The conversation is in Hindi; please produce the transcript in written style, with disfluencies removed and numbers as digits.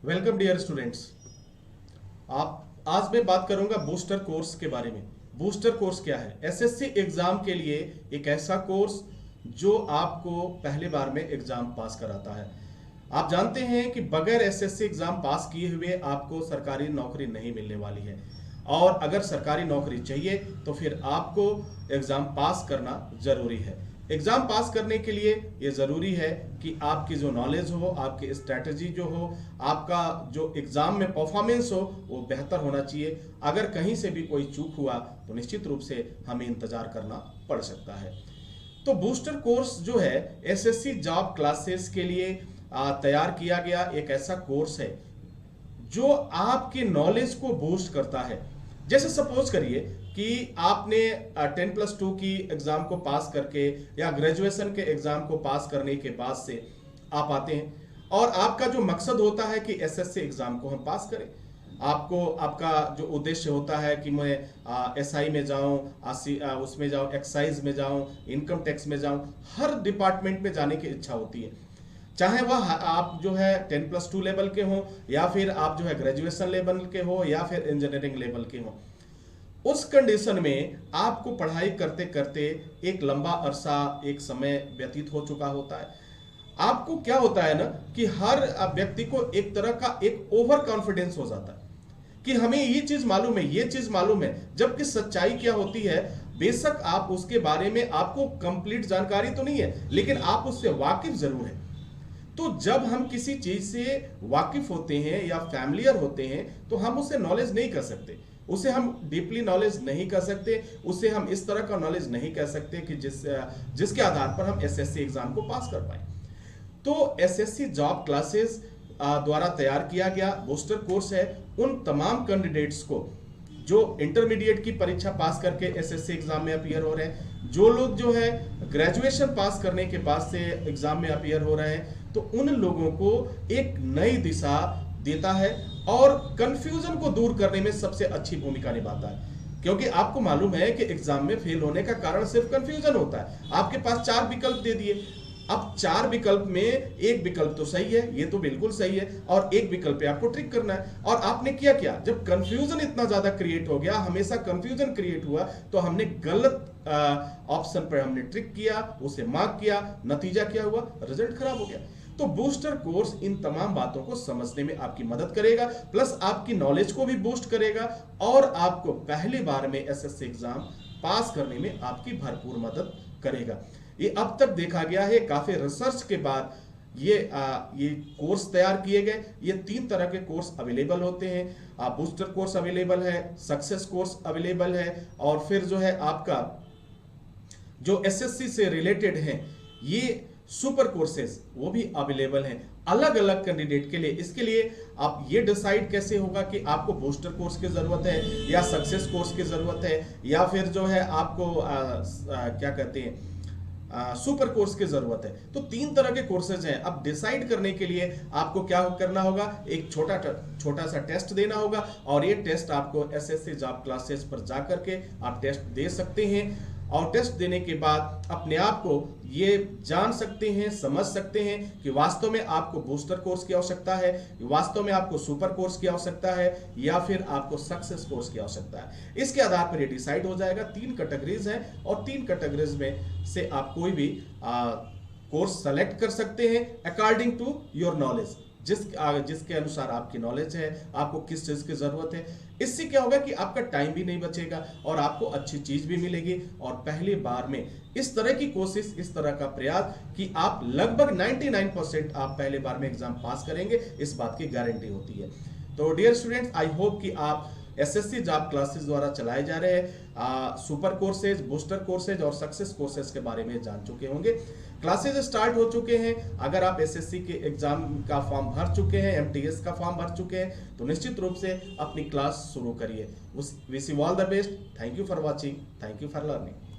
Welcome dear students. आप आज मैं बात करूंगा बूस्टर कोर्स के बारे में। बूस्टर कोर्स क्या है? एसएससी एग्जाम के लिए एक ऐसा कोर्स जो आपको पहले बार में एग्जाम पास कराता है। आप जानते हैं कि बगैर एसएससी एग्जाम पास किए हुए आपको सरकारी नौकरी नहीं मिलने वाली है, और अगर सरकारी नौकरी चाहिए तो फिर आपको एग्जाम पास करना जरूरी है। एग्जाम पास करने के लिए ये जरूरी है कि आपकी जो नॉलेज हो, आपकी स्ट्रैटेजी जो हो, आपका जो एग्जाम में परफॉर्मेंस हो वो बेहतर होना चाहिए। अगर कहीं से भी कोई चूक हुआ तो निश्चित रूप से हमें इंतजार करना पड़ सकता है। तो बूस्टर कोर्स जो है एसएससी जॉब क्लासेस के लिए तैयार किया गया एक ऐसा कोर्स है जो आपकी नॉलेज को बूस्ट करता है। जैसे सपोज करिए कि आपने 10+2 की एग्जाम को पास करके या ग्रेजुएशन के एग्जाम को पास करने के बाद से आप आते हैं, और आपका जो मकसद होता है कि एसएससी एग्जाम को हम पास करें। आपको आपका जो उद्देश्य होता है कि मैं एसआई में जाऊं, उसमें जाऊं, एक्साइज में जाऊं, इनकम टैक्स में जाऊं, हर डिपार्टमेंट में जाने की इच्छा होती है। चाहे वह आप जो है 10+2 लेवल के हो, या फिर आप जो है ग्रेजुएशन लेवल के हो, या फिर इंजीनियरिंग लेवल के हो। उस कंडीशन में आपको पढ़ाई करते करते एक लंबा अरसा, एक समय व्यतीत हो चुका होता है। आपको क्या होता है ना कि हर व्यक्ति को एक तरह का एक ओवर कॉन्फिडेंस हो जाता है कि हमें ये चीज मालूम है, ये चीज मालूम है, जबकि सच्चाई क्या होती है। बेशक आप उसके बारे में आपको कंप्लीट जानकारी तो नहीं है, लेकिन आप उससे वाकिफ जरूर है। तो जब हम किसी चीज से वाकिफ होते हैं या फैमिलियर होते हैं तो हम उससे नॉलेज नहीं कर सकते, उसे हम डीपली नॉलेज नहीं कर सकते, उसे हम इस तरह का नॉलेज नहीं कह सकते कि जिसके आधार पर हम एसएससी एग्जाम को पास कर पाए। तो एसएससी जॉब क्लासेस द्वारा तैयार किया गया बूस्टर कोर्स है उन तमाम कैंडिडेट्स को जो इंटरमीडिएट की परीक्षा पास करके एसएससी एग्जाम में अपीयर हो रहे हैं, जो लोग जो है ग्रेजुएशन पास करने के बाद से एग्जाम में अपीयर हो रहे हैं, तो उन लोगों को एक नई दिशा देता है और कंफ्यूजन को दूर करने में सबसे अच्छी भूमिका निभाता है। क्योंकि आपको मालूम है कि एग्जाम में फेल होने का कारण सिर्फ कंफ्यूजन होता है। आपके पास 4 विकल्प दे दिए, अब 4 विकल्प में एक विकल्प तो सही है, ये तो बिल्कुल सही है, और एक विकल्प पे आपको ट्रिक करना है। और आपने किया क्या? जब कंफ्यूजन इतना ज्यादा क्रिएट हो गया, हमेशा कंफ्यूजन क्रिएट हुआ, तो हमने गलत ऑप्शन पर हमने ट्रिक किया, उसे मार्क किया, नतीजा क्या हुआ? रिजल्ट खराब हो गया। तो बूस्टर कोर्स इन तमाम बातों को समझने में आपकी मदद करेगा, प्लस आपकी नॉलेज को भी बूस्ट करेगा, और आपको पहली बार में एसएससी एग्जाम पास करने में आपकी भरपूर मदद करेगा। ये अब तक देखा गया है, काफी रिसर्च के बाद ये कोर्स तैयार किए गए। ये 3 तरह के कोर्स अवेलेबल होते हैं। बूस्टर कोर्स अवेलेबल है, सक्सेस कोर्स अवेलेबल है, और फिर जो है आपका जो एसएससी से रिलेटेड है ये सुपर कोर्सेज वो भी अवेलेबल हैं अलग अलग कैंडिडेट के लिए। इसके लिए आप ये डिसाइड कैसे होगा कि आपको बूस्टर कोर्स की जरूरत है या सक्सेस कोर्स की जरूरत है, या फिर जो है आपको क्या कहते हैं सुपर कोर्स की जरूरत है। तो 3 तरह के कोर्सेज हैं। अब डिसाइड करने के लिए आपको क्या करना होगा, एक छोटा सा टेस्ट देना होगा, और ये टेस्ट आपको एसएससी जॉब क्लासेस पर जाकर के आप टेस्ट दे सकते हैं, और टेस्ट देने के बाद अपने आप को ये जान सकते हैं, समझ सकते हैं कि वास्तव में आपको बूस्टर कोर्स की आवश्यकता है, वास्तव में आपको सुपर कोर्स की आवश्यकता है, या फिर आपको सक्सेस कोर्स की आवश्यकता है। इसके आधार पर ये डिसाइड हो जाएगा। 3 कैटेगरीज हैं, और 3 कैटेगरीज में से आप कोई भी कोर्स सेलेक्ट कर सकते हैं अकॉर्डिंग टू योर नॉलेज। जिसके अनुसार आपकी नॉलेज है, आपको किस चीज की जरूरत है। इससे क्या होगा कि आपका टाइम भी नहीं बचेगा और आपको अच्छी चीज भी मिलेगी। और पहली बार में इस तरह की कोशिश, इस तरह का प्रयास कि आप लगभग 99% आप पहले बार में एग्जाम पास करेंगे, इस बात की गारंटी होती है। तो डियर स्टूडेंट्स, आई होप कि आप एसएससी जॉब क्लासेस द्वारा चलाए जा रहे सुपर कोर्सेज, बूस्टर कोर्सेज और सक्सेस कोर्सेज के बारे में जान चुके होंगे। क्लासेज स्टार्ट हो चुके हैं। अगर आप एसएससी के एग्जाम का फॉर्म भर चुके हैं, एमटीएस का फॉर्म भर चुके हैं, तो निश्चित रूप से अपनी क्लास शुरू करिए। Wish you all the best. Thank you for watching, thank you for learning.